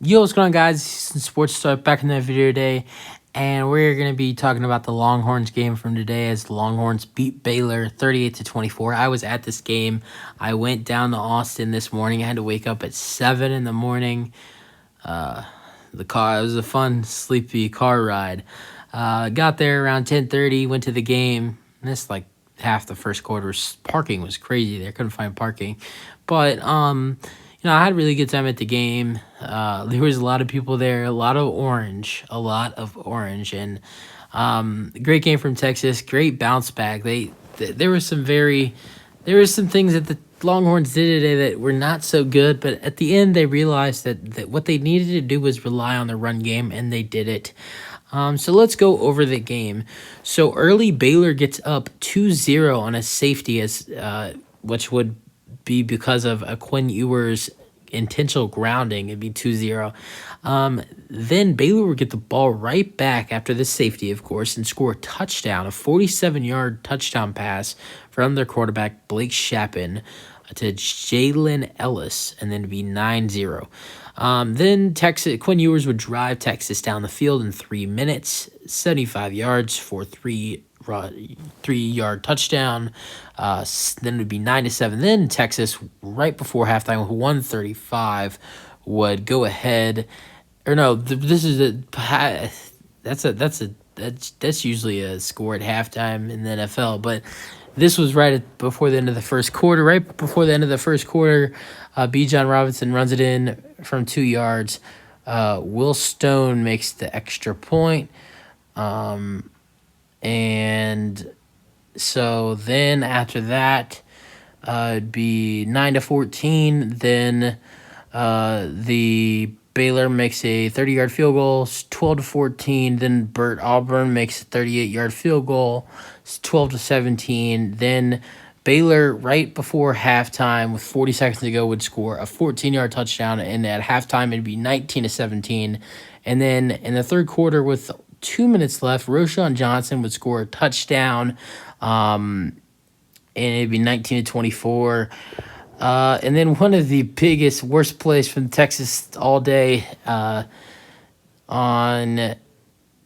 Yo, what's going on, guys? Sports Star back in that video today, and we're going to be talking about the Longhorns game from today as the Longhorns beat Baylor 38-24. I was at this game. I went down to Austin this morning. I had to wake up at 7 in the morning. It was a fun, sleepy car ride. Got there around 10:30, went to the game. Missed like half the first quarter. Parking was crazy there. Couldn't find parking. But I had a really good time at the game. There was a lot of people there, a lot of orange, and great game from Texas. Great bounce back. There was some things that the Longhorns did today that were not so good, but at the end they realized that what they needed to do was rely on the run game, and they did it. So let's go over the game. So early Baylor gets up 2-0 on a safety, which would be because of a Quinn Ewers intentional grounding. It'd be 2-0. Then Baylor would get the ball right back after the safety, of course, and score a touchdown, a 47-yard touchdown pass from their quarterback, Blake Shappen, to Jalen Ellis, and then it'd be 9-0. Then Quinn Ewers would drive Texas down the field in 3 minutes, 75 yards for 3-yard touchdown. Then it would be 9-7. Then Texas, right before halftime, with 1:35, would go ahead. Or no, this is that's usually a score at halftime in the NFL, but this was before the end of the first quarter. Right before the end of the first quarter, Bijan Robinson runs it in from 2 yards. Will Stone makes the extra point. And so then after that, it'd be 9-14. Then the Baylor makes a 30-yard field goal, 12-14. Then Bert Auburn makes a 38-yard field goal, 12-17. Then Baylor, right before halftime, with 40 seconds to go, would score a 14-yard touchdown, and at halftime it'd be 19-17. And then in the third quarter, with 2 minutes left, Roschon Johnson would score a touchdown, and it'd be 19-24. And then one of the worst plays from Texas all day, on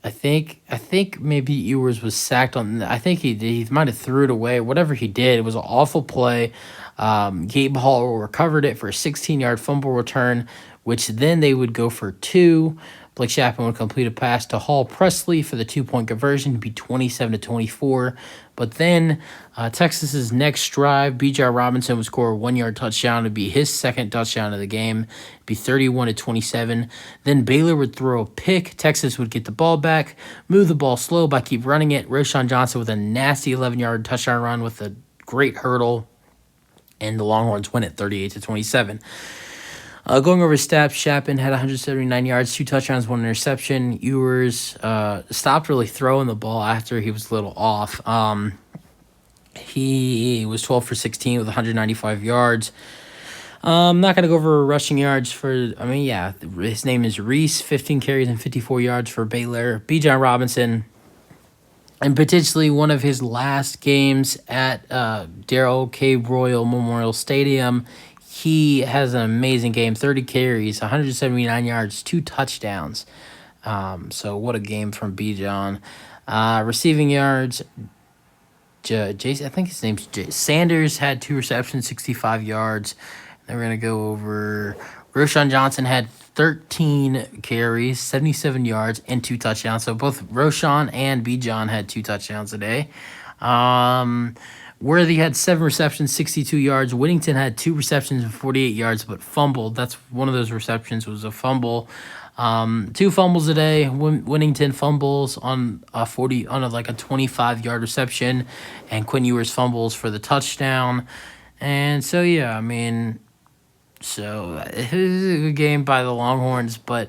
I think maybe Ewers was sacked on. I think he might have threw it away. Whatever he did, it was an awful play. Gabe Hall recovered it for a 16-yard fumble return, which then they would go for two. Blake Shappen would complete a pass to Hall Presley for the 2-point conversion to be 27-24. But then Texas's next drive, Bijan Robinson would score a 1-yard touchdown. It'd be his second touchdown of the game. It'd be 31-27. Then Baylor would throw a pick. Texas would get the ball back, move the ball slow by keep running it. Roschon Johnson with a nasty 11-yard touchdown run with a great hurdle, and the Longhorns win it 38-27. Going over stats, Shappen had 179 yards, 2 touchdowns, 1 interception. Ewers stopped really throwing the ball after he was a little off. He was 12 for 16 with 195 yards. I'm not going to go over rushing yards his name is Reese, 15 carries and 54 yards for Baylor. Bijan Robinson, and potentially one of his last games at Darrell K. Royal Memorial Stadium. He has an amazing game, 30 carries, 179 yards, 2 touchdowns. So what a game from Bijan. Receiving yards, Jason, I think his name's Sanders had 2 receptions, 65 yards. Then we're going to go over Roschon Johnson had 13 carries, 77 yards, and 2 touchdowns. So both Roschon and Bijan had 2 touchdowns today. Worthy had 7 receptions, 62 yards. Whittington had 2 receptions and 48 yards, but fumbled. That's one of those receptions was a fumble. 2 fumbles a day. Whittington fumbles on a 25-yard reception, and Quinn Ewers fumbles for the touchdown. And so it was a good game by the Longhorns, but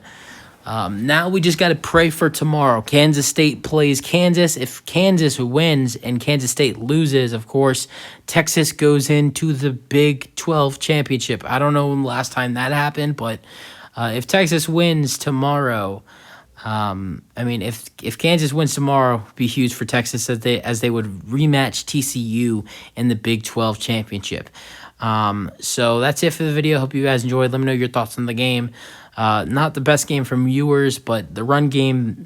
now we just got to pray for tomorrow. Kansas State plays Kansas. If Kansas wins and Kansas State loses, of course, Texas goes into the Big 12 championship. I don't know when the last time that happened, but if Texas wins tomorrow, if Kansas wins tomorrow, it'd be huge for Texas as they would rematch TCU in the Big 12 championship. So that's it for the video. Hope you guys enjoyed. Let me know your thoughts on the game. Not the best game from viewers, but the run game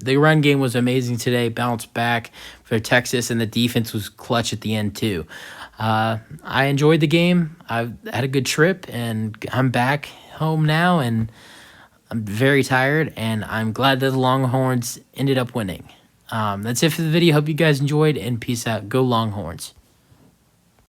was amazing today. Bounced back for Texas, and the defense was clutch at the end too. I enjoyed the game. I had a good trip, and I'm back home now, and I'm very tired, and I'm glad that the Longhorns ended up winning. That's it for the video. Hope you guys enjoyed, and peace out. Go Longhorns.